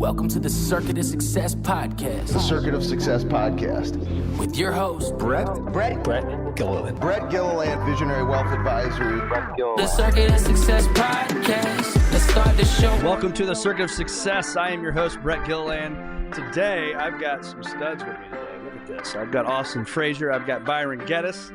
Welcome to the Circuit of Success Podcast. The Circuit of Success Podcast. With your host, Brett Gilliland. Brett Gilliland, Visionary Wealth Advisory. The Circuit of Success Podcast. Let's start the show. Welcome to the Circuit of Success. I am your host, Brett Gilliland. Today, I've got some studs with me today. Look at this. I've got Austin Frazier. I've got Byron Gettis.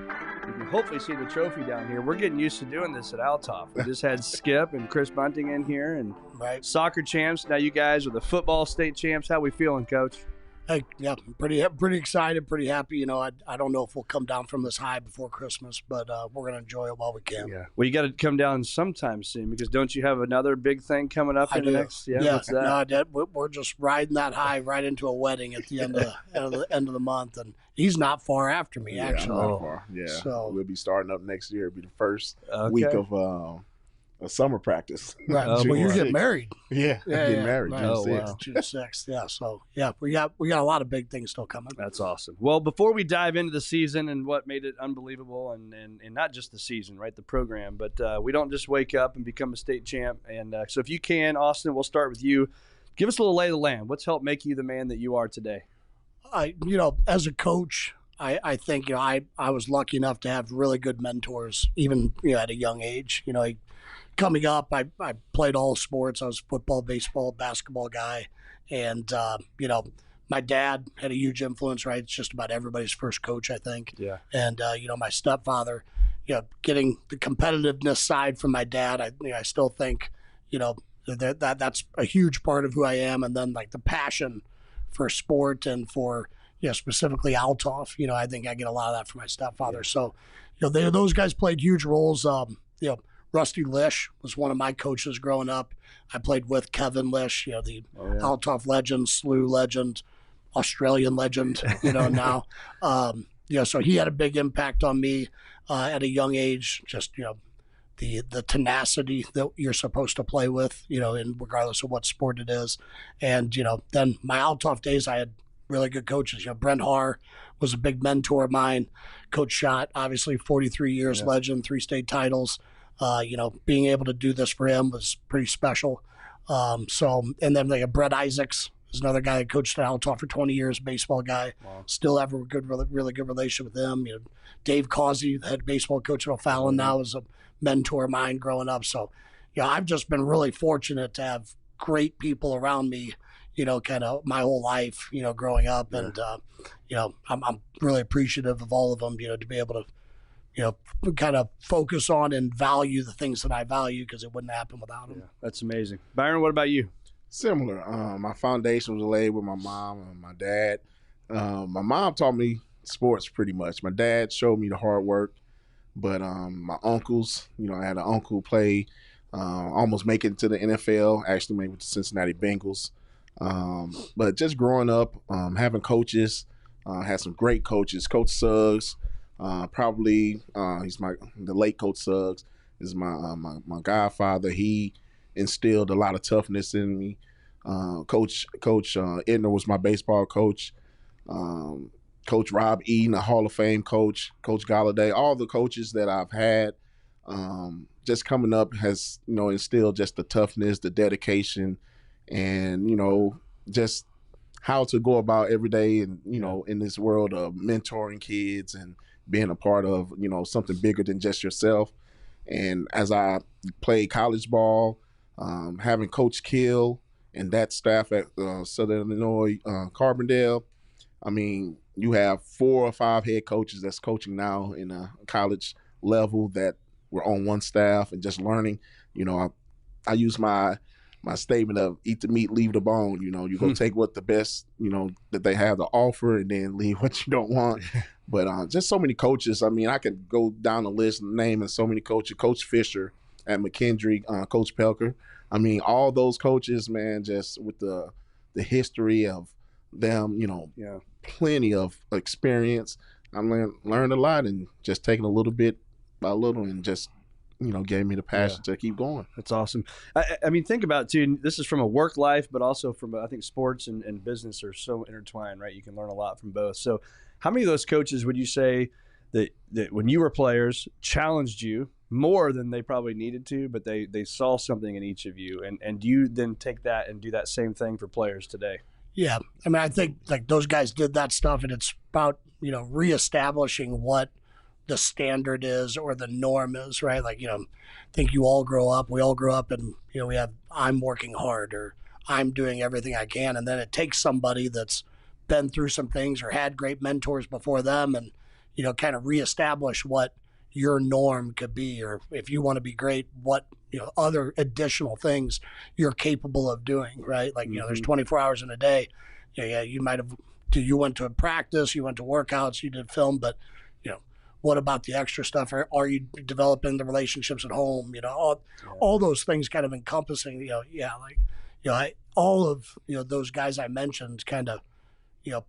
You can hopefully see the trophy down here. We're getting used to doing this at Althoff. We just had Skip and Chris Bunting in here, and soccer champs. Now you guys are the football state champs. How we feeling, Coach? Hey, yeah, pretty excited, pretty happy. You know, I don't know if we'll come down from this high before Christmas, but we're going to enjoy it while we can. Yeah. Well, you got to come down sometime soon, because don't you have another big thing coming up in the next? Yeah. What's that? No, we're just riding that high right into a wedding at the end of the month, and he's not far after me, actually. Not far. Yeah. So we'll be starting up next year. It'll be the first week of a summer practice. Right. Well, you're getting married. Yeah. Getting married. Right. June 6th. June 6th. Yeah. So yeah, we got a lot of big things still coming. That's awesome. Well, before we dive into the season and what made it unbelievable, and not just the season, right, the program, but we don't just wake up and become a state champ. And so if you can, Austin, we'll start with you. Give us a little lay of the land. What's helped make you the man that you are today? As a coach, I think, I was lucky enough to have really good mentors, even, at a young age. Coming up, I played all sports. I was a football, baseball, basketball guy. And, my dad had a huge influence, right? It's just about everybody's first coach, I think. Yeah. And, my stepfather, getting the competitiveness side from my dad, I still think, that's a huge part of who I am. And then, like, the passion for sport and for, specifically Althoff, I think I get a lot of that from my stepfather. So, those guys played huge roles. Rusty Lish was one of my coaches growing up. I played with Kevin Lish, the Althoff legend, SLU legend, Australian legend, now. So he had a big impact on me at a young age, just, the tenacity that you're supposed to play with, in regardless of what sport it is. And, then my Althoff days, I had really good coaches. Brent Haar was a big mentor of mine. Coach Schott, obviously 43 years legend, 3 state titles. Being able to do this for him was pretty special. And then Brett Isaacs is another guy that coached at Althoff for 20 years, baseball guy. Wow. Still have a really good relationship with him. Dave Causey, the head baseball coach at O'Fallon now, is a mentor of mine growing up. So, I've just been really fortunate to have great people around me, kind of my whole life, growing up. Yeah. And, I'm really appreciative of all of them, to be able to, kind of focus on and value the things that I value, because it wouldn't happen without them. Yeah, that's amazing. Byron, what about you? Similar. My foundation was laid with my mom and my dad. My mom taught me sports pretty much. My dad showed me the hard work, but my uncles, I had an uncle play, almost make it to the NFL, actually made it with the Cincinnati Bengals. But just growing up, having coaches, had some great coaches. Coach Suggs, probably he's the late Coach Suggs is my godfather. He instilled a lot of toughness in me. Coach Edner was my baseball coach. Coach Rob Eden, a Hall of Fame coach. Coach Galladay, all the coaches that I've had, just coming up has instilled just the toughness, the dedication, and just how to go about every day, and in this world of mentoring kids and being a part of, something bigger than just yourself. And as I played college ball, having Coach Kill and that staff at Southern Illinois, Carbondale, I mean, you have 4 or 5 head coaches that's coaching now in a college level that were on one staff and just learning. I use my statement of eat the meat, leave the bone. You go take what the best, that they have to offer, and then leave what you don't want. But just so many coaches. I mean, I could go down the list naming so many coaches. Coach Fisher at McKendree, Coach Pelker. I mean, all those coaches, man, just with the history of them, plenty of experience. I learned a lot, and just taking a little bit by little, and just gave me the passion to keep going. That's awesome. I mean, think about it too. This is from a work life, but also from, I think, sports and business are so intertwined, right? You can learn a lot from both. So how many of those coaches would you say that when you were players challenged you more than they probably needed to, but they saw something in each of you. And do you then take that and do that same thing for players today? Yeah. I mean, I think like those guys did that stuff, and it's about, reestablishing what the standard is or the norm is, right? Like, I think we all grow up and, we have, I'm working hard or I'm doing everything I can. And then it takes somebody that's been through some things or had great mentors before them and, kind of reestablish what your norm could be, or if you want to be great, what, other additional things you're capable of doing, right? Like, there's 24 hours in a day. Yeah, you might have, you went to a practice, you went to workouts, you did film, but, what about the extra stuff? Are you developing the relationships at home? All those things kind of encompassing, all of, those guys I mentioned kind of,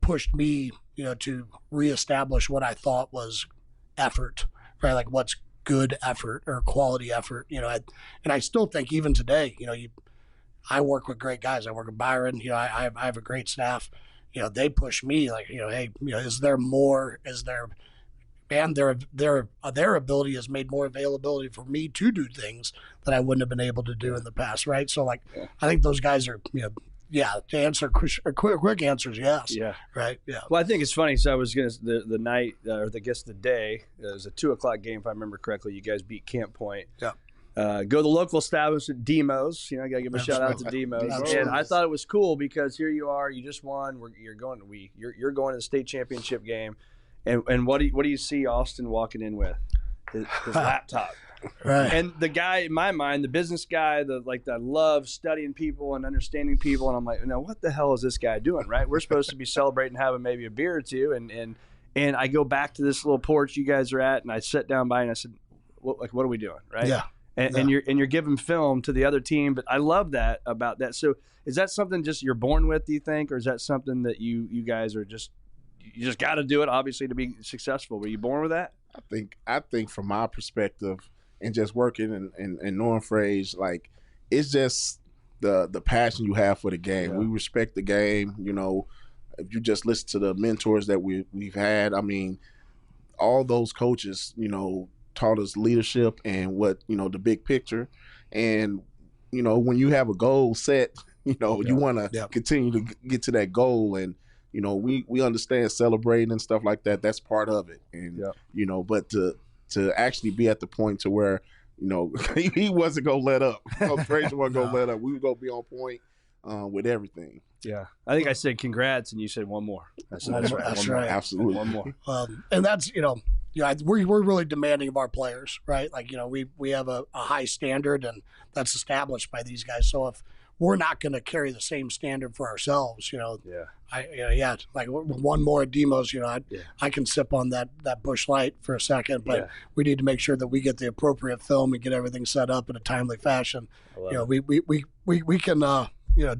pushed me, to reestablish what I thought was effort, right? Like what's good effort or quality effort, and I still think even today, I work with great guys. I work with Byron, I have a great staff, they push me like, hey, is there more, and their ability has made more availability for me to do things that I wouldn't have been able to do in the past, right? So like, I think those guys are, to answer a quick answer is yes. Yeah. Right. Yeah. Well, I think it's funny. So I was going to, the night, or I guess the day, it was a 2:00 game, if I remember correctly. You guys beat Camp Point. Yeah. Go to the local establishment, Demos. I got to give a shout out to Demos. And I thought it was cool because here you are, you just won. You're going to the state championship game. And what do you see Austin walking in with? His laptop. Right. And the guy, in my mind, the business guy, that love studying people and understanding people. And I'm like, what the hell is this guy doing, right? We're supposed to be celebrating, having maybe a beer or two. And I go back to this little porch you guys are at, and I sat down by and I said, what are we doing, right? Yeah. And you're giving film to the other team. But I love that about that. So is that something just you're born with, do you think? Or is that something that you guys are just – you just got to do it, obviously, to be successful. Were you born with that? I think from my perspective and just working and knowing Frazier, like it's just the passion you have for the game. Yeah. We respect the game. If you just listen to the mentors that we've had, I mean, all those coaches, taught us leadership and what, the big picture. And, when you have a goal set, you want to continue to get to that goal. And, we understand celebrating and stuff like that. That's part of it. And, but to actually be at the point to where, he wasn't going to let up. Frazier wasn't going to let up. We were going to be on point with everything. Yeah. I think I said congrats and you said one more. That's right. Absolutely. One more. And that's, we're really demanding of our players, right? Like, we have a high standard and that's established by these guys. So if we're not going to carry the same standard for ourselves, like one more at Demos, I can sip on that Busch Light for a second, but we need to make sure that we get the appropriate film and get everything set up in a timely fashion. We can,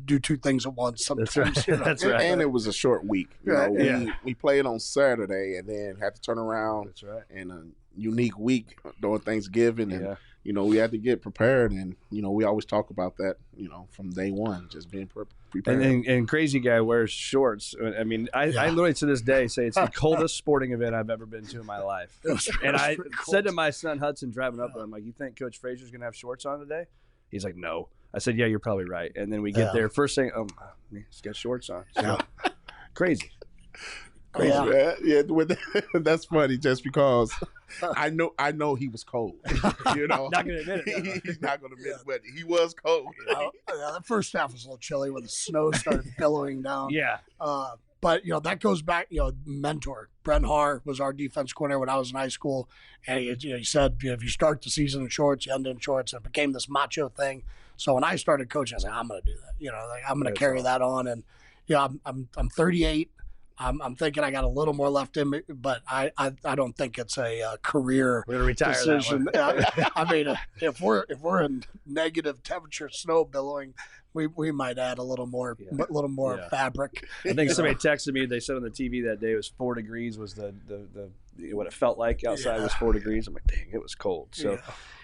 do two things at once sometimes. That's right. That's right. And it was a short week. We played on Saturday and then had to turn around. That's right. In a unique week during Thanksgiving and we had to get prepared, and we always talk about that, from day one, just being prepared. And crazy guy wears shorts. I mean, I literally to this day say it's the coldest sporting event I've ever been to in my life. And I said to my son Hudson driving up, I'm like, "You think Coach Frazier's gonna have shorts on today?" He's like, "No." I said, "Yeah, you're probably right." And then we get there, first thing, he's got shorts on. So, crazy. Yeah, that's funny. Just because I know he was cold. Not gonna admit it. He's not gonna admit it, but he was cold. The first half was a little chilly when the snow started billowing down. Yeah. But that goes back. Mentor Brent Haar was our defense coordinator when I was in high school, and he said, if you start the season in shorts, you end in shorts. And it became this macho thing. So when I started coaching, I said, I'm going to do that. I'm going to carry that on. And I'm 38. I'm thinking I got a little more left in me, but I don't think it's a career decision. I mean, if we're in negative temperature, snow billowing, we might add a little more fabric. I think somebody texted me. They said on the TV that day it was 4 degrees was the what it felt like outside was 4 degrees. I'm like, dang, it was cold. So.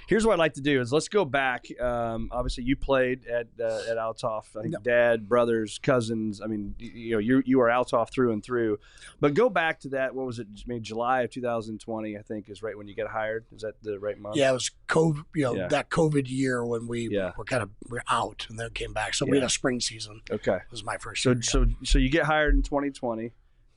Here's what I'd like to do is let's go back. Obviously, you played at Althoff. I think dad, brothers, cousins. I mean, you are Althoff through and through. But go back to that. What was it? Maybe July of 2020, I think, is right when you get hired. Is that the right month? Yeah, it was COVID. That COVID year when we we're out and then came back. So we had a spring season. Okay, it was my first year. So you get hired in 2020.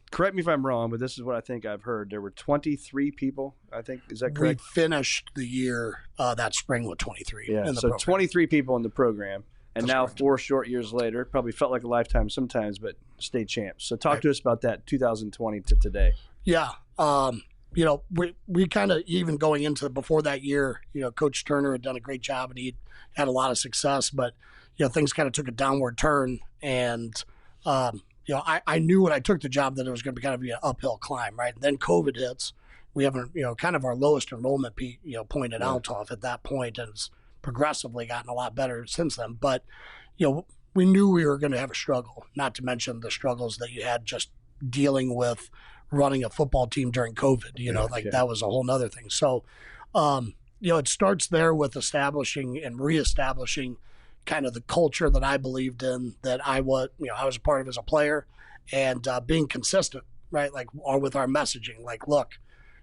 Correct me if I'm wrong, but this is what I think I've heard. There were 23 people, I think. Is that correct? We finished the year that spring with 23. Yeah, in the so program. 23 people in the program. And That's now correct. 4 short years later, probably felt like a lifetime sometimes, but state champs. So talk to us about that 2020 to today. Yeah. We kind of, even going into before that year, Coach Turner had done a great job and he had a lot of success, but, things kind of took a downward turn. And, I knew when I took the job that it was going to be kind of an uphill climb, right? And then COVID hits. We haven't, kind of our lowest enrollment point at Althoff at that point, and it's progressively gotten a lot better since then. But, we knew we were going to have a struggle, not to mention the struggles that you had just dealing with running a football team during COVID, that was a whole nother thing. So, it starts there with establishing and reestablishing kind of the culture that I believed in, that I was a part of as a player, and being consistent, right? Like, or with our messaging, like, look,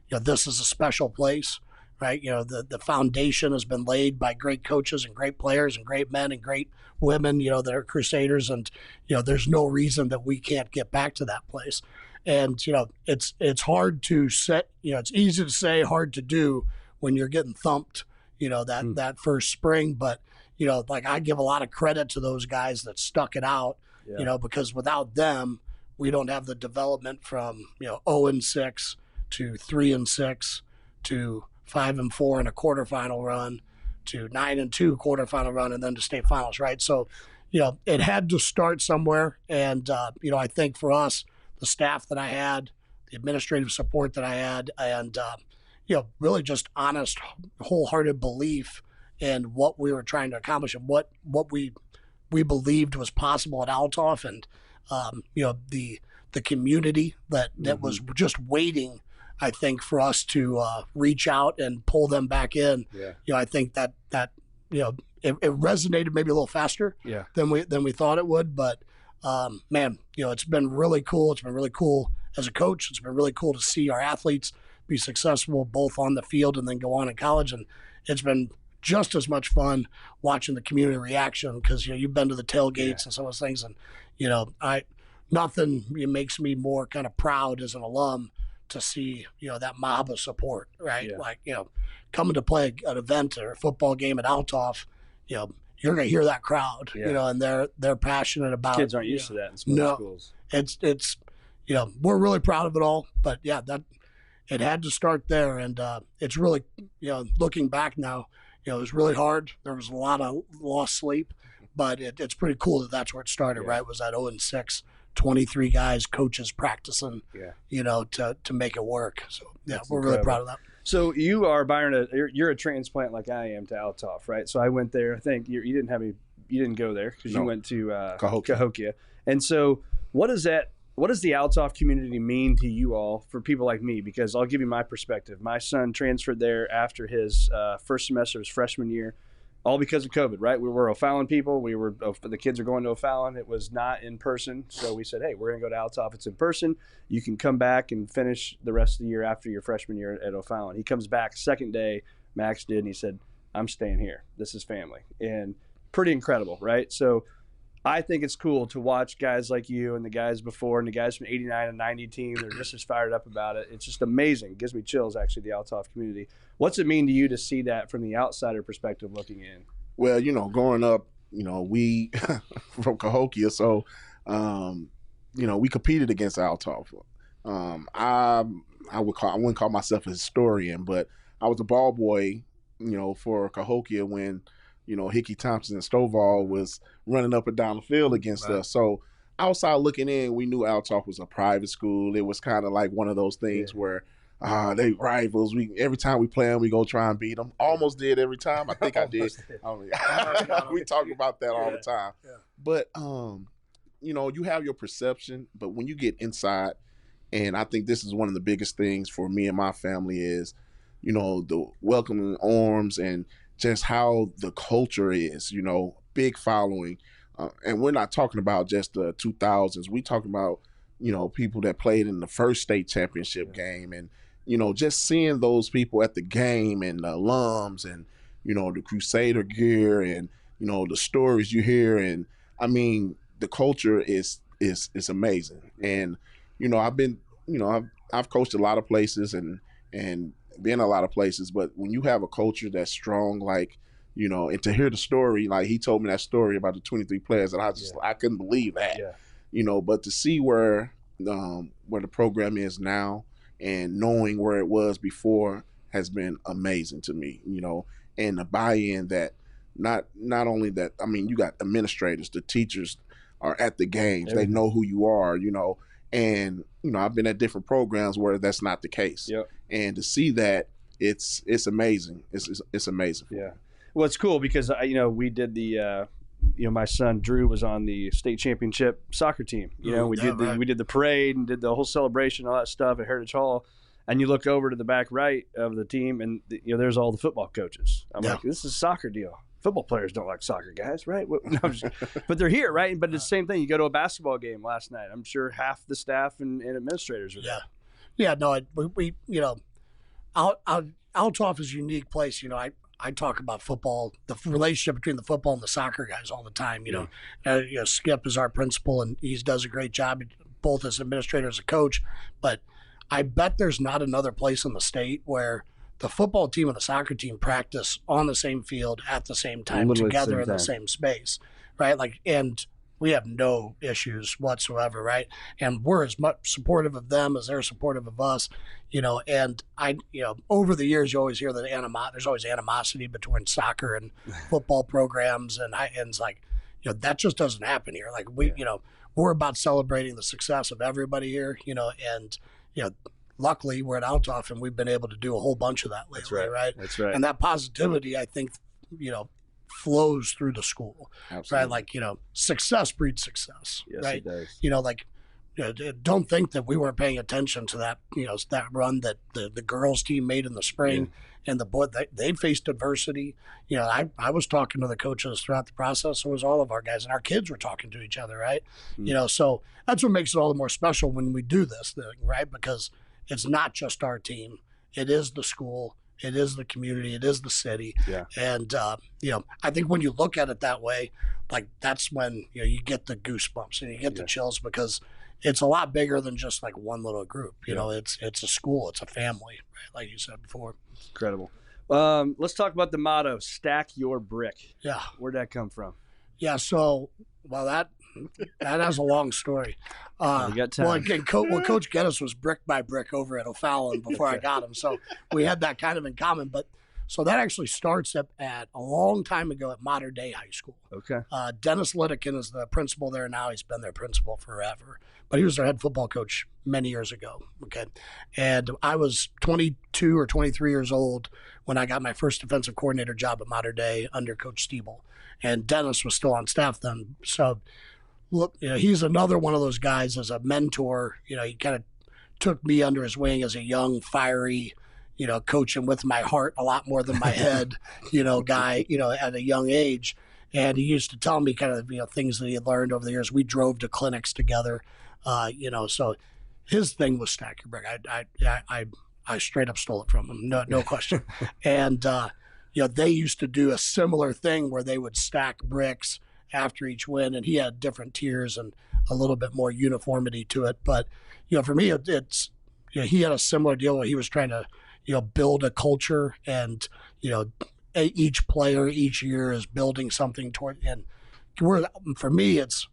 this is a special place, right? The foundation has been laid by great coaches and great players and great men and great women, that are Crusaders. And, there's no reason that we can't get back to that place. And, it's hard to set, it's easy to say, hard to do when you're getting thumped, that first spring. But, I give a lot of credit to those guys that stuck it out, because without them, we don't have the development from, 0-6 to 3-6 to 5-4 in a quarterfinal run to 9-2 quarterfinal run and then to state finals, right? So, it had to start somewhere. And, I think for us, the staff that I had, the administrative support that I had, and, really just honest, wholehearted belief in what we were trying to accomplish and what we believed was possible at Althoff, and the community that was just waiting, I think, for us to reach out and pull them back in. Yeah. I think that it resonated maybe a little faster than we thought it would. But it's been really cool. It's been really cool as a coach. It's been really cool to see our athletes be successful both on the field and then go on in college. And it's been just as much fun watching the community reaction, because you've been to the tailgates and some of those things, and nothing makes me more kind of proud as an alum to see that mob of support, right? Like coming to play an event or a football game at Althoff, you're going to hear that crowd, and they're passionate about. Kids aren't used to that in small schools. It's we're really proud of it all, but that it had to start there, and it's really looking back now. It was really hard. There was a lot of lost sleep, but it's pretty cool that that's where it started, right? It was that 0-6, 23 guys, coaches practicing, to make it work. So, that's we're incredible. really proud of that. So you are, Byron, you're a transplant like I am to Althoff, right? So I went there. I think you didn't go there because you went to Cahokia. And so what does the Althoff community mean to you all, for people like me? Because I'll give you my perspective. My son transferred there after his first semester, his freshman year, all because of COVID, right? We were O'Fallon people. The kids are going to O'Fallon. It was not in person. So we said, hey, we're going to go to Althoff. It's in person. You can come back and finish the rest of the year after your freshman year at O'Fallon. He comes back second day, Max did, and he said, I'm staying here. This is family. And pretty incredible, right? So I think it's cool to watch guys like you and the guys before and the guys from 89 and 90 team. They're just as fired up about it. It's just amazing. It gives me chills, actually, the Althoff community. What's it mean to you to see that from the outsider perspective looking in? Well, growing up, we from Cahokia, so, we competed against Althoff. I wouldn't call myself a historian, but I was a ball boy, for Cahokia when Hickey Thompson and Stovall was running up and down the field against us. So outside looking in, we knew Althoff was a private school. It was kind of like one of those things where they rivals. Every time we play them, we go try and beat them. Almost did every time. I think I did. We talk about that all the time. Yeah. But, you have your perception, but when you get inside, and I think this is one of the biggest things for me and my family is, the welcoming arms and just how the culture is, big following. And we're not talking about just the 2000s. We talking about, people that played in the first state championship game and, just seeing those people at the game and the alums and, the Crusader gear and, the stories you hear. And I mean, the culture is amazing. And, I've coached a lot of places and been a lot of places, but when you have a culture that's strong, like, and to hear the story, like he told me that story about the 23 players, and I couldn't believe that, but to see where the program is now and knowing where it was before has been amazing to me, and the buy-in that not only that, I mean, you got administrators, the teachers are at the games, they know who you are, and, I've been at different programs where that's not the case. Yep. And to see that, it's amazing. It's amazing. Yeah. Well, it's cool because, we did the, my son Drew was on the state championship soccer team. We did the parade and did the whole celebration, all that stuff at Heritage Hall. And you look over to the back right of the team and, there's all the football coaches. I'm like, this is a soccer deal. Football players don't like soccer, guys, right? But they're here, right? But it's the same thing. You go to a basketball game last night. I'm sure half the staff and administrators are there. Yeah. No, we Althoff is a unique place. I talk about football, the relationship between the football and the soccer guys all the time. Skip is our principal, and he does a great job, both as administrator as a coach. But I bet there's not another place in the state where the football team and the soccer team practice on the same field at the same time, together in the same space, right? And we have no issues whatsoever, right? And we're as much supportive of them as they're supportive of us, and over the years, you always hear that there's always animosity between soccer and football programs. And it's like, that just doesn't happen here. Like we're about celebrating the success of everybody here, and, luckily we're at Althoff and we've been able to do a whole bunch of that lately, right? That's right. And that positivity, I think, flows through the school, Absolutely. right? Like, success breeds success, Yes, right? It does. Don't think that we weren't paying attention to that, that run that the girls team made in the spring and the boy, they faced adversity. I was talking to the coaches throughout the process. So was all of our guys, and our kids were talking to each other, right? So that's what makes it all the more special when we do this thing, right? Because it's not just our team. It is the school. It is the community. It is the city. Yeah. And, I think when you look at it that way, like that's when, you get the goosebumps and you get the chills because it's a lot bigger than just like one little group. It's a school. It's a family, right? Like you said before. Incredible. Let's talk about the motto, stack your brick. Yeah. Where'd that come from? Yeah. So, that has a long story. You got time. Well, again, Coach Gettis was brick by brick over at O'Fallon before I got him, so we had that kind of in common. But so that actually starts at a long time ago at Modern Day High School. Okay. Dennis Litteken is the principal there now. He's been their principal forever, but he was their head football coach many years ago. Okay, and I was 22 or 23 years old when I got my first defensive coordinator job at Modern Day under Coach Stiebel, and Dennis was still on staff then. So. Look, he's another one of those guys as a mentor. He kind of took me under his wing as a young, fiery, coaching with my heart a lot more than my head, guy, at a young age. And he used to tell me kind of, things that he had learned over the years. We drove to clinics together, so his thing was stack your brick. I straight up stole it from him, no question. And, they used to do a similar thing where they would stack bricks after each win, and he had different tiers and a little bit more uniformity to it. But, for me, it's he had a similar deal where he was trying to, build a culture and, each player each year is building something toward, and for me, it's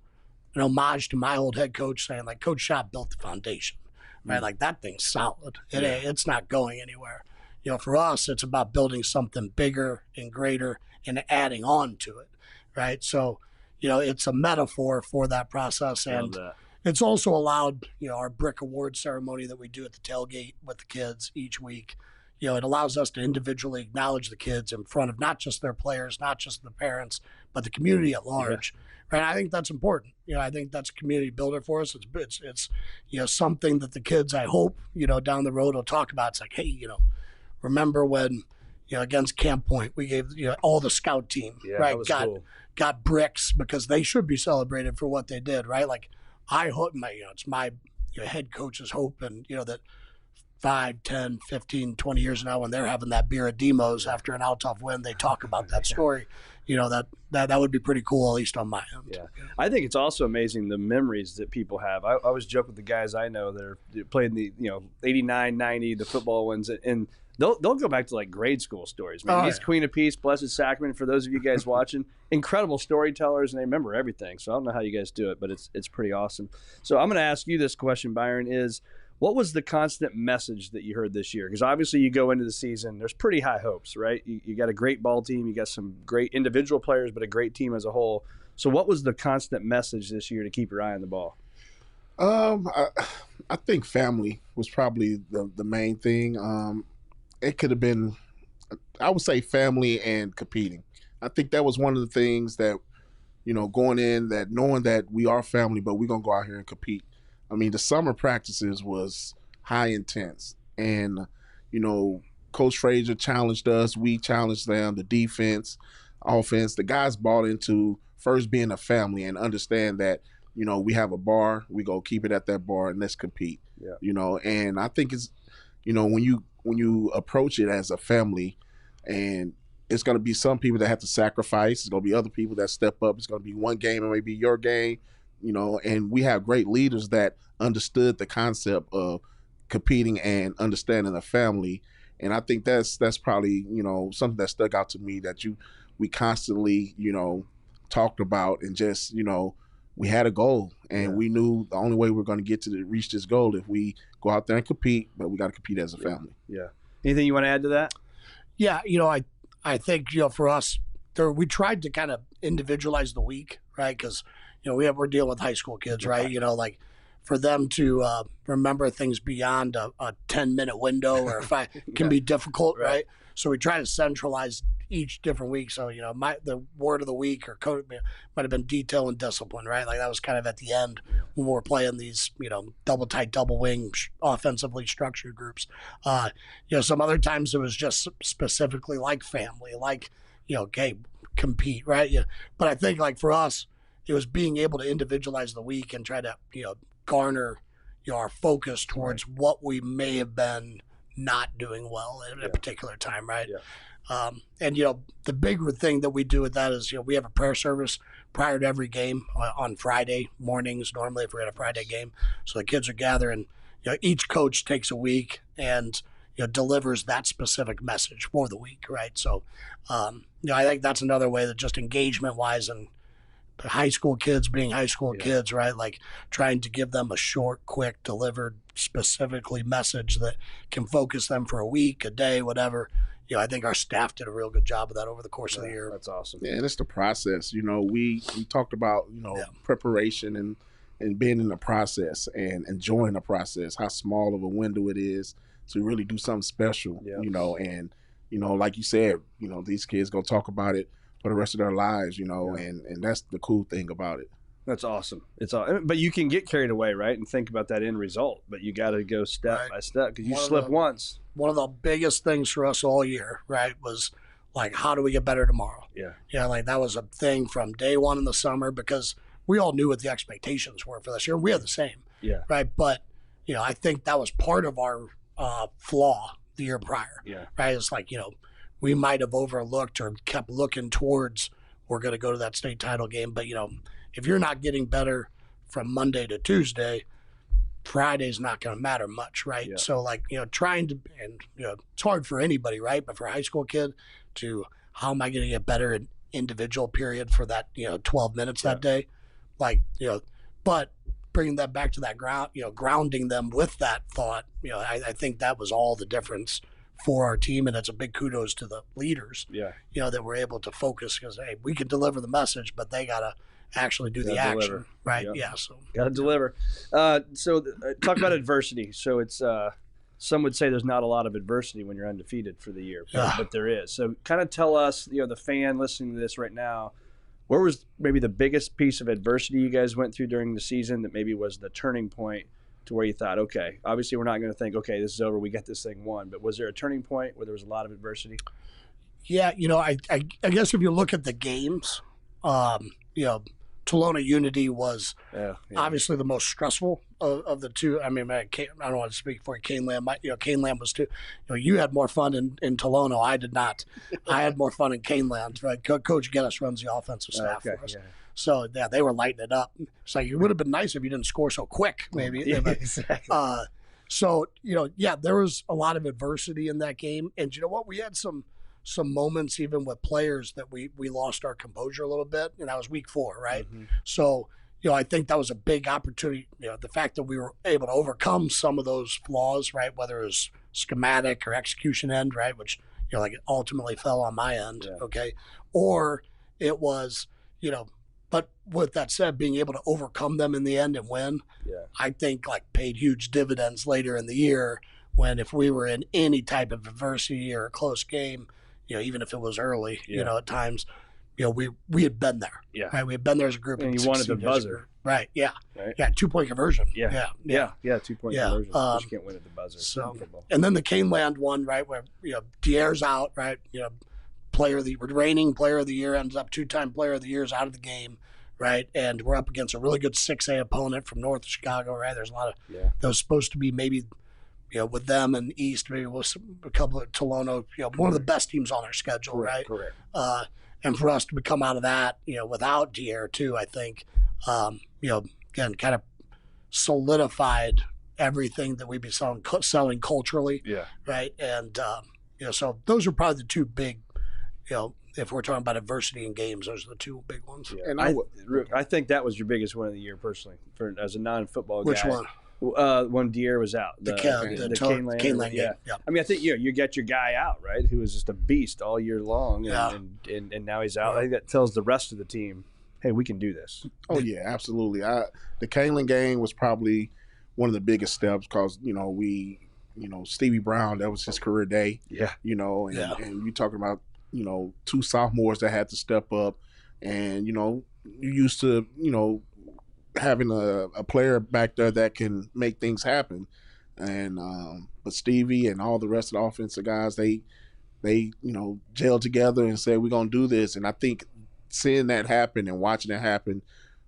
an homage to my old head coach saying, like, Coach Schott built the foundation, right? Like, that thing's solid. It's not going anywhere. For us, it's about building something bigger and greater and adding on to it, right? So, it's a metaphor for that process. And it's also allowed, our brick award ceremony that we do at the tailgate with the kids each week. It allows us to individually acknowledge the kids in front of not just their players, not just the parents, but the community at large. Right? I think that's important. I think that's a community builder for us. It's something that the kids, I hope, down the road will talk about. It's like, hey, remember when, against Camp Point, we gave, all the scout team, right, that was cool. got bricks because they should be celebrated for what they did, right? Like I hope it's my head coach's hope, and that 5, 10, 15, 20 years now when they're having that beer at Demos after an Althoff win, they talk about that story. That would be pretty cool, at least on my end. Yeah. I think it's also amazing the memories that people have. I always joke with the guys I know that are playing the 89, 90, the football ones, and they'll go back to like grade school stories. Man, he's Queen of Peace, Blessed Sacrament. For those of you guys watching, incredible storytellers, and they remember everything. So I don't know how you guys do it, but it's pretty awesome. So I'm going to ask you this question, Byron, is what was the constant message that you heard this year? Because obviously you go into the season, there's pretty high hopes, right? You got a great ball team, you got some great individual players, but a great team as a whole. So what was the constant message this year to keep your eye on the ball? I think family was probably the main thing. It could have been, I would say, family and competing. I think that was one of the things that, going in, that knowing that we are family, but we're going to go out here and compete. I mean, the summer practices was high intense, and Coach Frazier challenged us. We challenged them. The defense, offense, the guys bought into first being a family and understand that we have a bar. We go keep it at that bar and let's compete. Yeah. And I think it's when you approach it as a family, and it's going to be some people that have to sacrifice. It's going to be other people that step up. It's going to be one game, it may be your game. And we have great leaders that understood the concept of competing and understanding the family. And I think that's probably, something that stuck out to me, that we constantly, talked about, and just, we had a goal, and we knew the only way we're going to get to reach this goal if we go out there and compete, but we got to compete as a family. Yeah. Anything you want to add to that? Yeah. I think, for us, we tried to kind of individualize the week, right? Because, we're dealing with high school kids, right? Like for them to remember things beyond a 10-minute window or if can be difficult, right? So we try to centralize each different week. So, the word of the week or code might have been detail and discipline, right? Like that was kind of at the end when we were playing these, double tight, double wing, offensively structured groups. Some other times it was just specifically like family, like, okay, compete, right? But I think like for us, it was being able to individualize the week and try to, garner, our focus towards what we may have been not doing well at a particular time, right? Yeah. And, the bigger thing that we do with that is, we have a prayer service prior to every game on Friday mornings, normally if we're at a Friday game. So the kids are gathering, each coach takes a week and, delivers that specific message for the week, right? So, I think that's another way that just engagement-wise and high school kids being high school kids, right? Like trying to give them a short, quick, delivered, specifically message that can focus them for a week, a day, whatever. I think our staff did a real good job of that over the course of the year. That's awesome. Yeah, and it's the process. We talked about, preparation and being in the process and enjoying the process, how small of a window it is to really do something special, and, like you said, these kids going to talk about it for the rest of their lives, and that's the cool thing about it. That's awesome. But you can get carried away, right, and think about that end result. But you got to go step by step because you slip once. One of the biggest things for us all year, right, was like, how do we get better tomorrow? Yeah. Like that was a thing from day one in the summer because we all knew what the expectations were for this year. We are the same. Yeah. Right. But, I think that was part of our flaw the year prior. Yeah. Right. It's like, we might have overlooked or kept looking towards we're going to go to that state title game. But, if you're not getting better from Monday to Tuesday, Friday's not going to matter much, right? Yeah. So, like, trying to – and, it's hard for anybody, right? But for a high school kid to how am I going to get better in individual period for that, 12 minutes that day? Like, but bringing that back to that ground, grounding them with that thought, I think that was all the difference for our team, and it's a big kudos to the leaders. Yeah, that we're able to focus because hey, we can deliver the message, but they gotta actually do the action, deliver. Right? Yeah, so gotta deliver. Talk about adversity. So it's some would say there's not a lot of adversity when you're undefeated for the year, but there is. So kind of tell us, the fan listening to this right now, where was maybe the biggest piece of adversity you guys went through during the season that maybe was the turning point to where you thought, okay, obviously we're not going to think, okay, this is over, we got this thing won. But was there a turning point where there was a lot of adversity? Yeah, I guess if you look at the games, Tolona Unity was obviously the most stressful of the two. I mean, I don't want to speak for Caneland. Caneland was too. You had more fun in Tolona. I did not. I had more fun in Caneland. Right? Coach Gettis runs the offensive staff for us. Yeah. So yeah, they were lighting it up. It's like it would have been nice if you didn't score so quick, maybe. Yeah, exactly. So there was a lot of adversity in that game, and you know what? We had some moments even with players that we lost our composure a little bit, and that was week 4, right? Mm-hmm. So, I think that was a big opportunity. The fact that we were able to overcome some of those flaws, right? Whether it was schematic or execution end, right? Which, it ultimately fell on my end, okay? Or it was, but with that said, being able to overcome them in the end and win, I think paid huge dividends later in the year when if we were in any type of adversity or a close game, even if it was early, at times, we had been there. Yeah. Right. We had been there as a group. And you wanted the buzzer. Right. Yeah. Right. Yeah. 2-point conversion. Yeah. 2-point conversion. But you can't win at the buzzer. So, and then the Caneland one, right, where, Dier's out, right, reigning player of the year, ends up 2-time player of the year, is out of the game. Right. And we're up against a really good 6A opponent from north of Chicago. Right. There's a lot of, that was supposed to be maybe, with them and East, maybe with a couple of Tolona, one of the best teams on our schedule, right? Correct. And for us to come out of that, without Dier too, I think, again, kind of solidified everything that we've been selling culturally, right? And so those are probably the two big, if we're talking about adversity in games, those are the two big ones. Yeah. And I think that was your biggest win of the year personally, as a non-football guy. Which one? When Dier was out, the Caneland game. Yeah. I mean, I think you get your guy out, right, who was just a beast all year long, and now he's out. I think that tells the rest of the team, hey, we can do this. Oh yeah, absolutely. The Caneland game was probably one of the biggest steps because Stevie Brown, that was his career day. Yeah. And you talking about 2 sophomores that had to step up, and you used to having a player back there that can make things happen, and but Stevie and all the rest of the offensive guys, they gelled together and said, we're gonna do this. And I think seeing that happen and watching it happen,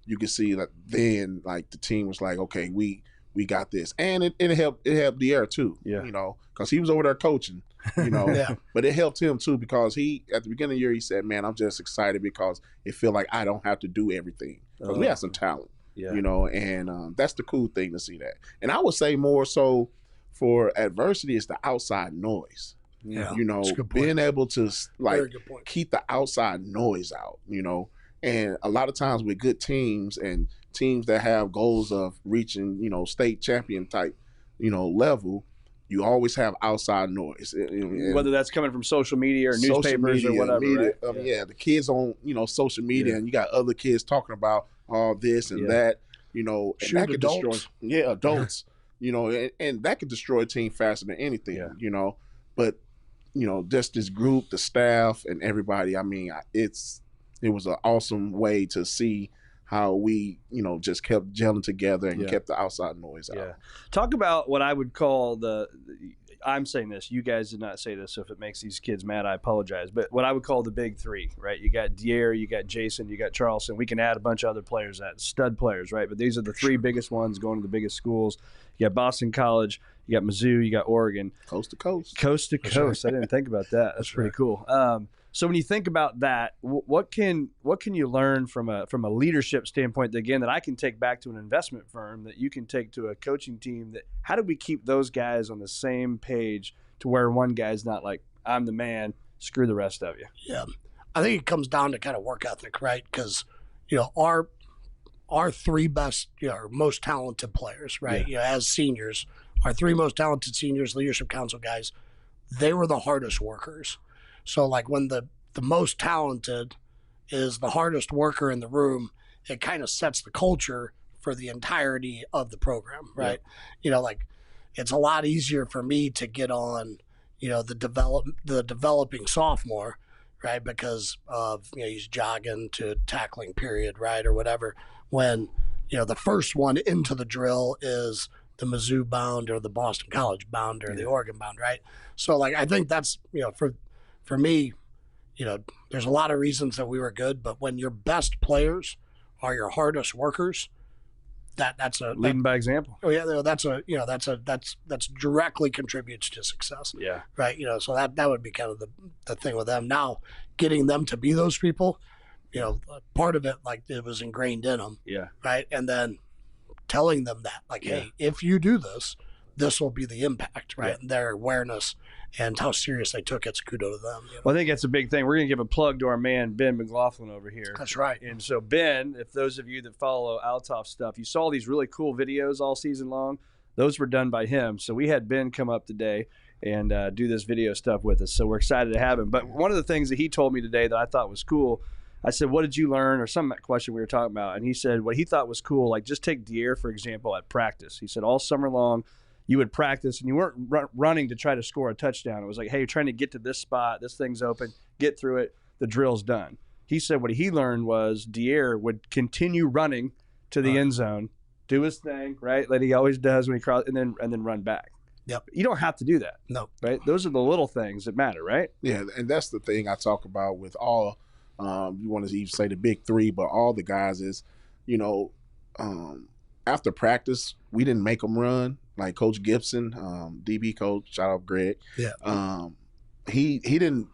you can see that then the team was like, okay, we got this, and it helped Dier too, because he was over there coaching, but it helped him too because he at the beginning of the year he said, man, I'm just excited because it feel like I don't have to do everything because we have some talent. And that's the cool thing to see that. And I would say more so for adversity is the outside noise. Being able to keep the outside noise out, and a lot of times with good teams and teams that have goals of reaching, state champion type, level, you always have outside noise. Whether that's coming from social media or newspapers or whatever. Media, right? The kids on, social media, and you got other kids talking about all this and that, and that could adults. Destroy adults, and that could destroy a team faster than anything, but just this group, the staff and everybody, I mean, it was an awesome way to see how we, just kept gelling together and kept the outside noise out. Talk about what I would call I'm saying this, you guys did not say this, so if it makes these kids mad, I apologize. But what I would call the big 3, right? You got Dier, you got Jason, you got Charleston. We can add a bunch of other players, stud players, right? But these are the 3 biggest ones going to the biggest schools. You got Boston College, you got Mizzou, you got Oregon. Coast to coast. Coast to coast. I didn't think about that. That's pretty cool. So when you think about that, what can you learn from a leadership standpoint, again, that I can take back to an investment firm, that you can take to a coaching team? That how do we keep those guys on the same page to where one guy's not like, I'm the man, screw the rest of you? Yeah, I think it comes down to kind of work ethic, right? Because our 3 best, our most talented players, right? As seniors, our 3 most talented seniors, leadership council guys, they were the hardest workers. So when the most talented is the hardest worker in the room, it kind of sets the culture for the entirety of the program, right? It's a lot easier for me to get on, the developing sophomore, right? Because of, he's jogging to tackling period, right? Or whatever. When, the first one into the drill is the Mizzou bound or the Boston College bound or the Oregon bound, right? So like I think that's for me, there's a lot of reasons that we were good, but when your best players are your hardest workers, that's leading by example. Oh yeah, that's directly contributes to success. Yeah. Right. So that would be kind of the thing with them. Now, getting them to be those people, part of it, like it was ingrained in them. Yeah. Right. And then telling them that, like, hey, if you do this, this will be the impact, right? And their awareness and how serious they took it's kudos to them. Well, I think that's a big thing. We're going to give a plug to our man, Ben McLaughlin over here. That's right. And so Ben, if those of you that follow Althoff stuff, you saw these really cool videos all season long. Those were done by him. So we had Ben come up today and do this video stuff with us. So we're excited to have him. But one of the things that he told me today that I thought was cool, I said, what did you learn? Or some question we were talking about. And he said what he thought was cool, like just take Dier, for example, at practice. He said all summer long, you would practice and you weren't running to try to score a touchdown. It was like, hey, you're trying to get to this spot. This thing's open. Get through it. The drill's done. He said what he learned was Dier would continue running to the end zone, do his thing, right, like he always does when he crosses, and then run back. Yep. You don't have to do that. No. Right? Those are the little things that matter, right? Yeah, and that's the thing I talk about with all, you want to even say the big three, but all the guys is, after practice, we didn't make them run. Like Coach Gibson, DB coach, shout out Greg. Yeah. He didn't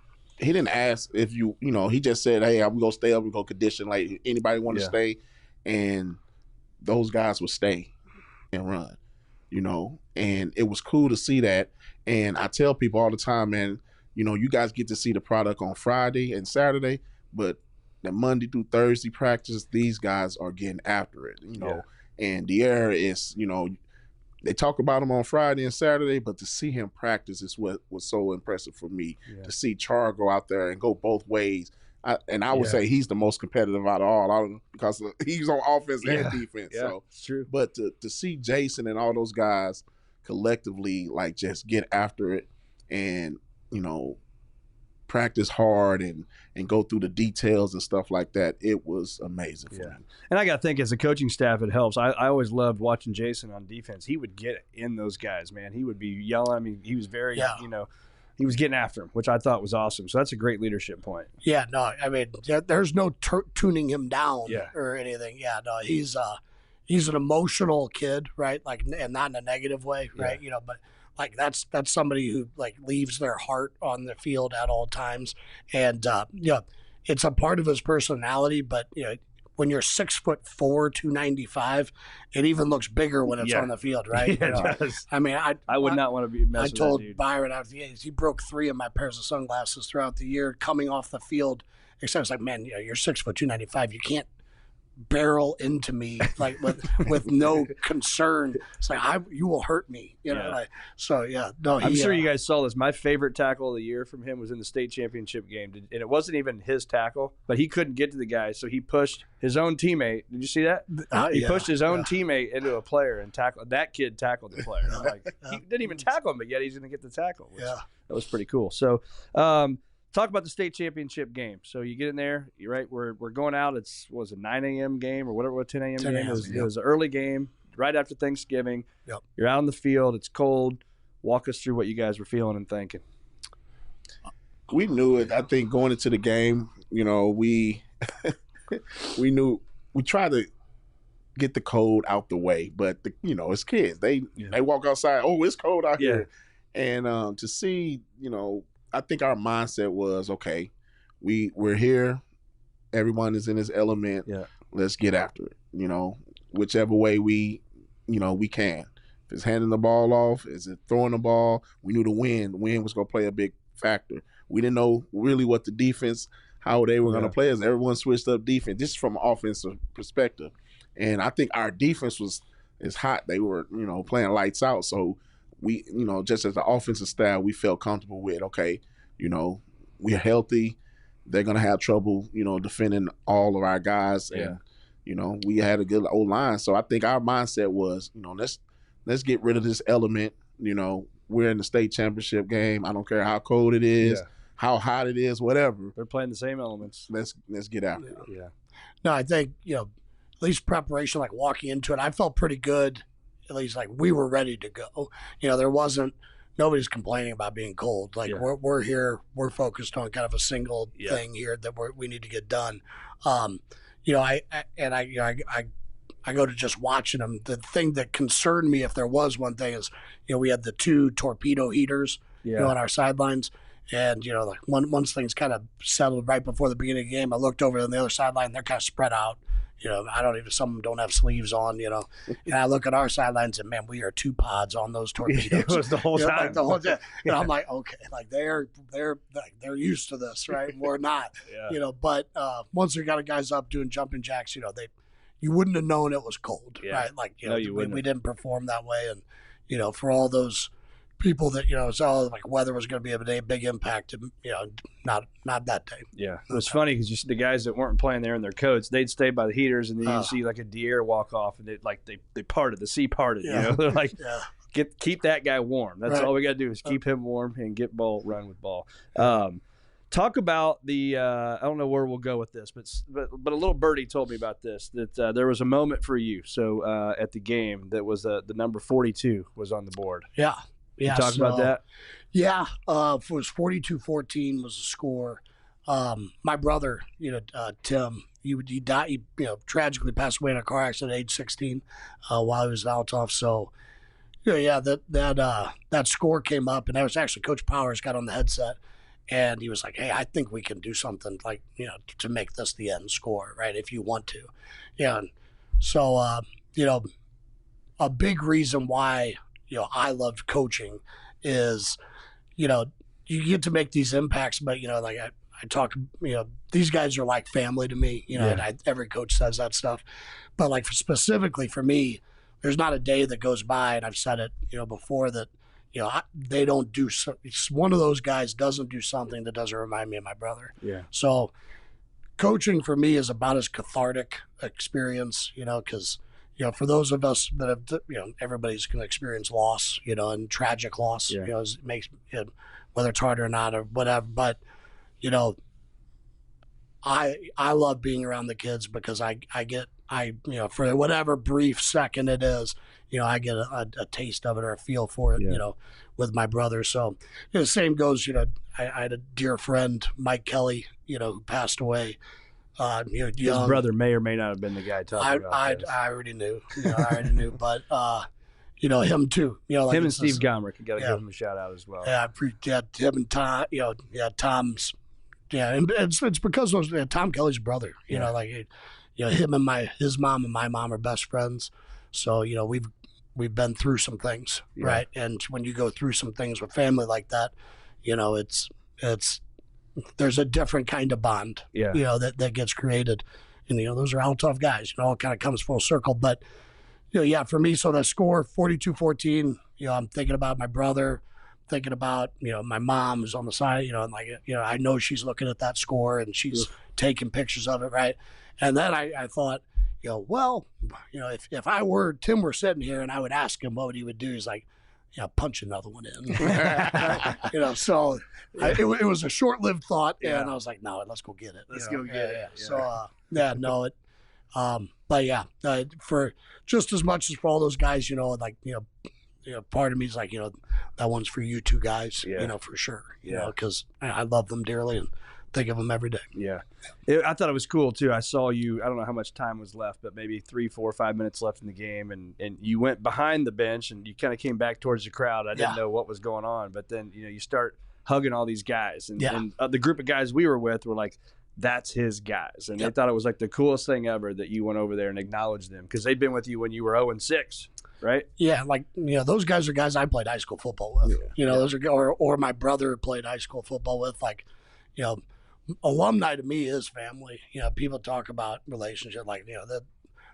ask if he just said, hey, I'm gonna stay up and go condition. Like anybody want to stay, and those guys would stay and run. And it was cool to see that. And I tell people all the time, man, you guys get to see the product on Friday and Saturday, but the Monday through Thursday practice, these guys are getting after it. And Dier is, they talk about him on Friday and Saturday, but to see him practice is what was so impressive for me. Yeah. To see Char go out there and go both ways. I would say he's the most competitive out of all because he's on offense and defense. Yeah, so it's true. But to see Jason and all those guys collectively like just get after it and, practice hard and go through the details and stuff like that, it was amazing for me. And I got to think as a coaching staff, it helps. I always loved watching Jason on defense. He would get in those guys, man. He would be yelling. I mean, he was very, he was getting after him, which I thought was awesome. So that's a great leadership point. Yeah, no, I mean, there's no tuning him down or anything. Yeah, no, he's an emotional kid, right? Like, and not in a negative way, right? But like that's somebody who like leaves their heart on the field at all times, and it's a part of his personality. But when you're 6'4", 295, it even looks bigger when it's on the field, right? It does. I mean, I would not want to be messing with that dude. I told Byron after the he broke 3 of my pairs of sunglasses throughout the year coming off the field. Except it's like, man, you're 6', 295. You can't barrel into me like with no concern. It's like you will hurt me, so no. I'm sure you guys saw this. My favorite tackle of the year from him was in the state championship game, and it wasn't even his tackle, but he couldn't get to the guy, so he pushed his own teammate. Did you see that? He pushed his own teammate into a player and tackled that kid. Tackled the player. Like he didn't even tackle him, but yet he's going to get the tackle. That was pretty cool. So. Talk about the state championship game. So you get in there, you're right. We're going out. It was a 9 a.m. game or whatever. What 10 a.m. game? It was an early game right after Thanksgiving. Yep. You're out in the field. It's cold. Walk us through what you guys were feeling and thinking. We knew it. I think going into the game, we knew we tried to get the cold out the way, but it's kids. They walk outside. Oh, it's cold out here, and to see I think our mindset was, okay, we're here. Everyone is in his element. Yeah. Let's get after it. Whichever way we can. If it's handing the ball off, is it throwing the ball? We knew the wind was going to play a big factor. We didn't know really what the defense, how they were going to play as everyone switched up defense. This is from an offensive perspective. And I think our defense is hot. They were, playing lights out. So we, just as the offensive staff, we felt comfortable with, okay, we're healthy. They're going to have trouble, defending all of our guys. And, we had a good old line. So I think our mindset was, let's get rid of this element. We're in the state championship game. I don't care how cold it is, how hot it is, whatever. They're playing the same elements. Let's get after it. Yeah. No, I think, at least preparation, like walking into it, I felt pretty good at least like we were ready to go. There wasn't, nobody's complaining about being cold. Like we're here, we're focused on kind of a single thing here that we need to get done. I go to just watching them. The thing that concerned me, if there was one thing, is we had the 2 torpedo heaters on our sidelines, and like once things kind of settled right before the beginning of the game, I looked over on the other sideline. They're kind of spread out. Some of them don't have sleeves on. And I look at our sidelines, and man, we are 2 pods on those torpedoes. It was the whole time. Like the whole time. I'm like, okay, like they're used to this, right? We're not. But once we got guys up doing jumping jacks, you wouldn't have known it was cold, right? Like, we didn't perform that way. And, for all those people that, like weather was going to be a big impact, not that day. Yeah. It was funny because the guys that weren't playing there in their coats, they'd stay by the heaters, and then you see like a deer walk off, and they parted, the sea parted, They're like, keep that guy warm. That's all we got to do is keep him warm and get run with ball. Talk about the I don't know where we'll go with this, but a little birdie told me about this, that there was a moment for you. So at the game that was the number 42 was on the board. Yeah. Can you talk about that? Yeah. It was 42-14 was the score. My brother, Tim, he died. He tragically passed away in a car accident at age 16 while he was at Althoff. So that score came up, and that was actually Coach Powers got on the headset. And he was like, hey, I think we can do something like, to make this the end score, right, if you want to. Yeah. And so, a big reason why, I loved coaching is, you get to make these impacts, but, like I talk, these guys are like family to me, and every coach says that stuff. But like specifically for me, there's not a day that goes by, and I've said it, before, that, they don't do so. One of those guys doesn't do something that doesn't remind me of my brother. Yeah. So coaching for me is about as cathartic experience, because, for those of us that have, everybody's going to experience loss, and tragic loss, it makes it, whether it's hard or not or whatever. But, I love being around the kids because I get, for whatever brief second it is, I get a taste of it or a feel for it, with my brother. So, the same goes, I had a dear friend, Mike Kelly, who passed away. His brother may or may not have been the guy talking about this. I already knew, but, him too, like him and Steve Gomrick, you got to give him a shout out as well. Yeah, I appreciate him and Tom, Tom's, and it's because those, Tom Kelly's brother, him and his mom and my mom are best friends. So, we've been through some things, right? And when you go through some things with family like that, it's there's a different kind of bond, that gets created. And, those are Althoff guys, it all kind of comes full circle. But, for me, so the score 42-14, I'm thinking about my brother, thinking about, my mom who's on the side, and I know she's looking at that score and she's taking pictures of it, right? And then I thought, if I were, Tim were sitting here and I would ask him what he would do, he's like, punch another one in. So it was a short-lived thought, and I was like, no, let's go get it. Let's go get it. So, but for just as much as for all those guys, part of me is like, that one's for you 2 guys, for sure, because I love them dearly and think of them every day. Yeah. I thought it was cool too. I saw you, I don't know how much time was left, but maybe 3, 4, 5 minutes left in the game. And you went behind the bench and you kind of came back towards the crowd. I didn't know what was going on, but then, you start hugging all these guys and the group of guys we were with were like, that's his guys. And they thought it was like the coolest thing ever that you went over there and acknowledged them because they'd been with you when you were 0-6. Right. Yeah, like those guys are guys I played high school football with. Those are or my brother played high school football with. Like, alumni to me is family. People talk about relationship like that.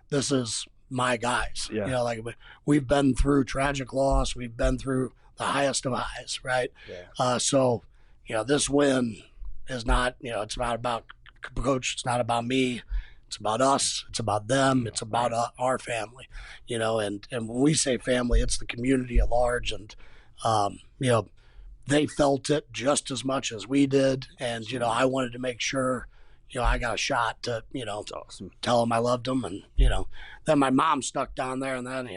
This is my guys. Yeah. Like we've been through tragic loss. We've been through the highest of highs. Right. Yeah. So this win is not. It's not about coach. It's not about me. It's about us. It's about them. It's about our family, and when we say family, it's the community at large. And, they felt it just as much as we did. And, I wanted to make sure, I got a shot to, tell them I loved them. And, then my mom stuck down there and then,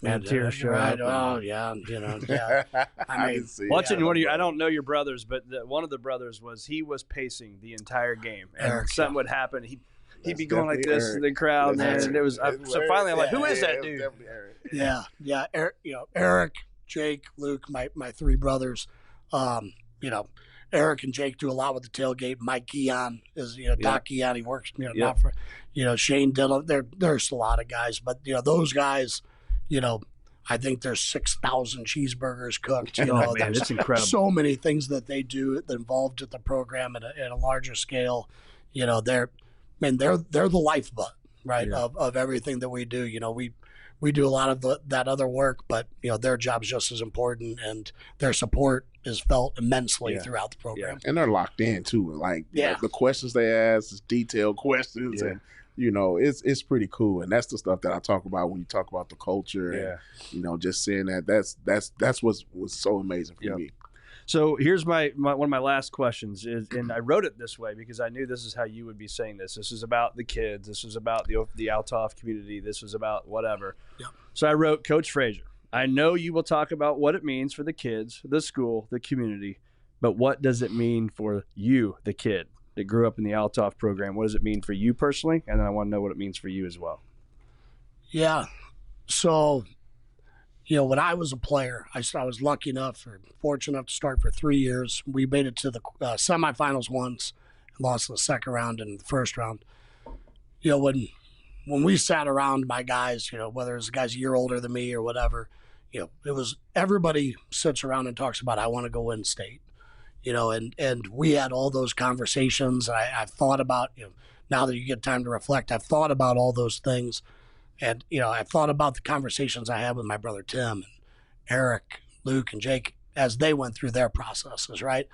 Man, tears show right. up. Oh yeah, yeah. I can see. Watching one of you, I don't know your brothers, but one of the brothers he was pacing the entire game, and Eric, something would happen. He'd That's be going like definitely this Eric. in the crowd, man. That's And it was Eric. so finally I'm like, who is Yeah, that it was dude? definitely Eric. Yeah. Eric, Jake, Luke, my three brothers. Eric and Jake do a lot with the tailgate. Mike Guion is, Doc Guion. He works, not for, Shane Dillon. There's a lot of guys, but those guys, I think there's 6,000 cheeseburgers cooked. Man, there's it's incredible. so many things that they do involved at the program at a larger scale. They're the lifeblood, right, of everything that we do. We do a lot of that other work, but their job's just as important, and their support is felt immensely throughout the program. And they're locked in too. Like the questions they ask is detailed questions, and it's pretty cool. And that's the stuff that I talk about when you talk about the culture. And, just seeing that's what's so amazing for me. So here's my one of my last questions is, and I wrote it this way because I knew this is how you would be saying this. This is about the kids. This is about the Althoff community. This is about whatever. Yep. So I wrote, Coach Frazier, I know you will talk about what it means for the kids, the school, the community, but what does it mean for you, the kid that grew up in the Althoff program? What does it mean for you personally? And then I want to know what it means for you as well. Yeah. So, when I was a player, I was lucky enough or fortunate enough to start for 3 years. We made it to the semifinals once and lost in the second round and the first round. When we sat around my guys, whether it's guys a year older than me or whatever, it was everybody sits around and talks about, I want to go win state, and we had all those conversations. I've thought about, now that you get time to reflect, I've thought about all those things. And, I've thought about the conversations I had with my brother Tim and Eric, Luke, and Jake as they went through their processes, right?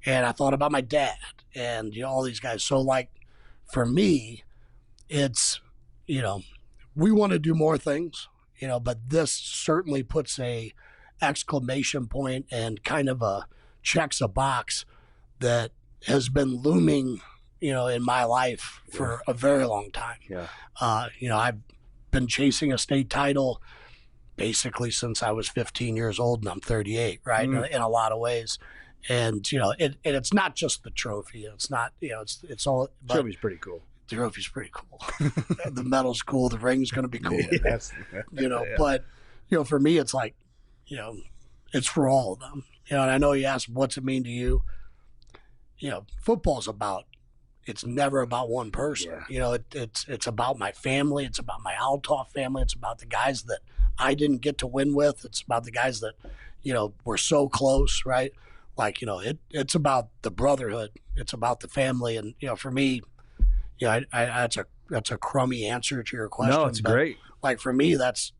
And I thought about my dad and, all these guys. So, for me, it's, we want to do more things, but this certainly puts a exclamation point and kind of checks a box that has been looming, in my life for a very long time. Yeah. I've been chasing a state title basically since I was 15 years old, and I'm 38, right? In a lot of ways. And, it's not just the trophy. It's not, it's all. The trophy's pretty cool. The trophy's pretty cool. The medal's cool. The ring's going to be cool. But, for me, it's like, it's for all of them. And I know you asked, what's it mean to you? Football's it's never about one person. It's about my family. It's about my Althoff family. It's about the guys that I didn't get to win with. It's about the guys that, were so close, right? It's about the brotherhood. It's about the family. And, for me, that's a crummy answer to your question. No, it's great. For me, that's,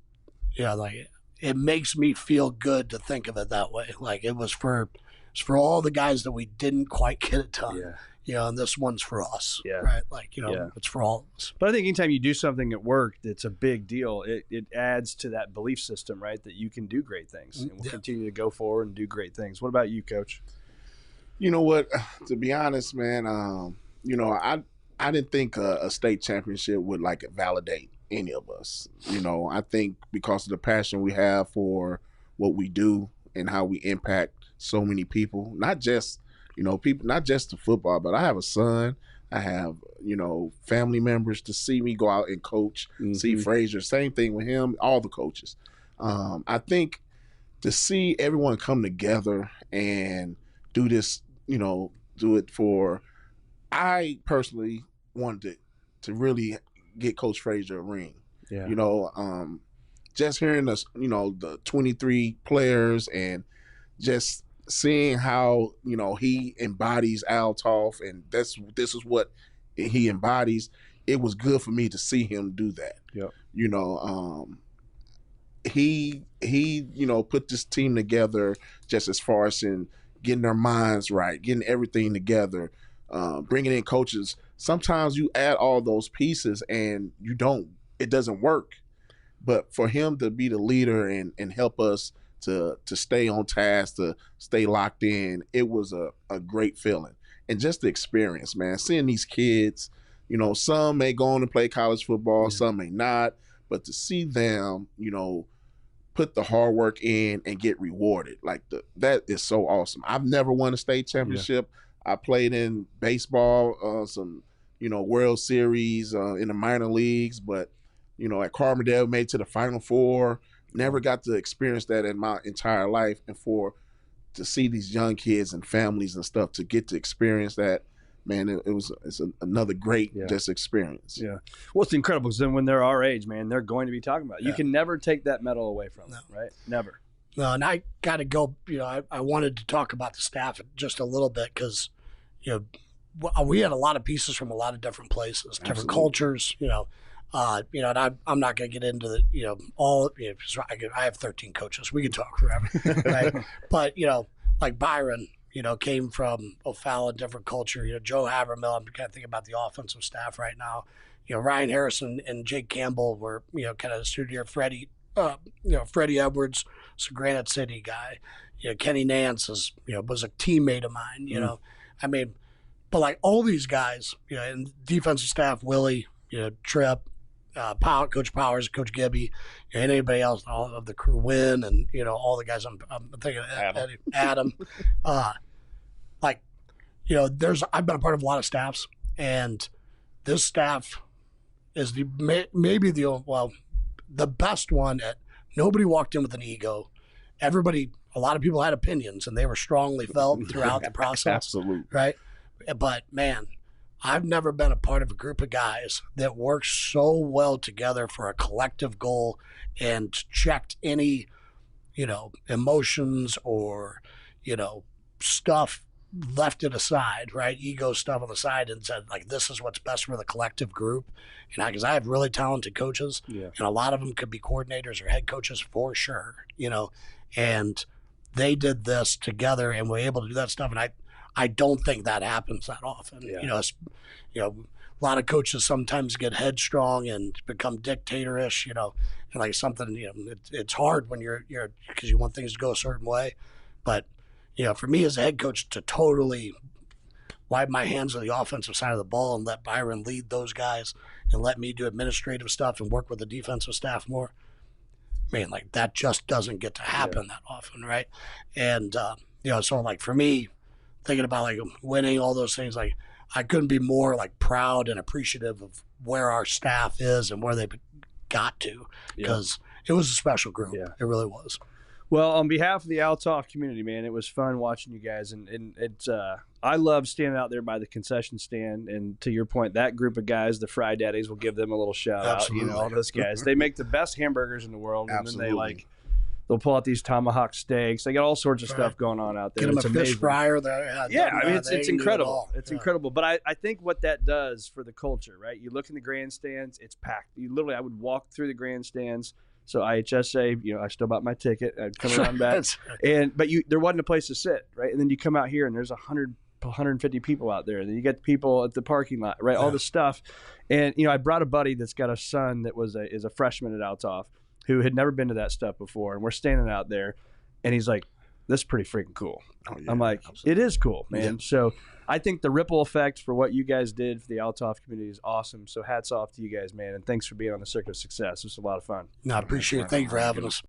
it makes me feel good to think of it that way. It's for all the guys that we didn't quite get it done. Yeah. And this one's for us, Yeah. right? It's for all of us. But I think anytime you do something at work that's a big deal, it adds to that belief system, right, that you can do great things. And we'll continue to go forward and do great things. What about you, Coach? You know what? To be honest, man, I didn't think a state championship would validate any of us. I think because of the passion we have for what we do and how we impact so many people, not just people, not just the football, but I have a son. I have, family members to see me go out and coach, see Frazier, same thing with him, all the coaches. I think to see everyone come together and do this, do it for, I personally wanted to really get Coach Frazier a ring. Yeah. Just hearing us, the 23 players and just seeing how he embodies Althoff, and this is what he embodies. It was good for me to see him do that. Yep. He put this team together just as far as in getting their minds right, getting everything together, bringing in coaches. Sometimes you add all those pieces and it doesn't work. But for him to be the leader and help us to stay on task, to stay locked in, it was a great feeling. And just the experience, man, seeing these kids, some may go on and play college football, some may not, but to see them, put the hard work in and get rewarded. Like that is so awesome. I've never won a state championship. I played in baseball, some, World Series in the minor leagues, but, at Carbondale, made it to the Final Four. Never got to experience that in my entire life. And to see these young kids and families and stuff to get to experience that, man, it's another great just experience. Yeah. Well, it's incredible because then when they're our age, man, they're going to be talking about it. You can never take that medal away from them, right? Never. No, and I got to go, I wanted to talk about the staff just a little bit because, we had a lot of pieces from a lot of different places, different cultures, and I'm not going to get into I have 13 coaches. We can talk forever, right? But, like Byron, came from O'Fallon, different culture. Joe Havermill, I'm kind of thinking about the offensive staff right now. Ryan Harrison and Jake Campbell were, kind of the studio. Freddie Edwards is a Granite City guy. Kenny Nance was a teammate of mine, I mean, but like all these guys, and defensive staff, Willie, Tripp, Coach Powers, Coach Gibby, and anybody else, all of the crew, Win, and all the guys. I'm thinking Adam. I've been a part of a lot of staffs, and this staff is the best one. Nobody walked in with an ego. A lot of people had opinions, and they were strongly felt throughout the process. Absolutely, right. But man, I've never been a part of a group of guys that worked so well together for a collective goal and checked any, emotions or, stuff, left it aside, right? Ego stuff on the side and said, like, this is what's best for the collective group. Because I have really talented coaches, and a lot of them could be coordinators or head coaches for sure, and they did this together and were able to do that stuff. And I don't think that happens that often. A lot of coaches sometimes get headstrong and become dictatorish, and like something, it's hard when you're because you want things to go a certain way. But, for me as a head coach to totally wipe my hands on the offensive side of the ball and let Byron lead those guys and let me do administrative stuff and work with the defensive staff more, man, like that just doesn't get to happen that often, right? And, so like for me, thinking about like winning, all those things, like I couldn't be more like proud and appreciative of where our staff is and where they got to, because it was a special group. Yeah. It really was. Well, on behalf of the Althoff community, man, it was fun watching you guys, and it's I love standing out there by the concession stand. And to your point, that group of guys, the Fry Daddies, will give them a little shout Absolutely. out. All those guys, they make the best hamburgers in the world, and Absolutely. then they'll pull out these tomahawk steaks. They got all sorts of stuff going on out there. Get them It's a fish amazing. fryer there. It's incredible. It's incredible. But I think what that does for the culture, right? You look in the grandstands, it's packed. I would walk through the grandstands. So IHSA, I still bought my ticket. I'd come around back, but there wasn't a place to sit, right? And then you come out here and there's 150 people out there. Then you get people at the parking lot, right? All the stuff. And I brought a buddy that's got a son that is a freshman at Althoff who had never been to that stuff before, and we're standing out there, and he's like, "This is pretty freaking cool." Oh, yeah, I'm like, absolutely. It is cool, man. Yeah. So I think the ripple effect for what you guys did for the Althoff community is awesome. So hats off to you guys, man, and thanks for being on the Circuit of Success. It was a lot of fun. No, I appreciate it. Thank you for having us.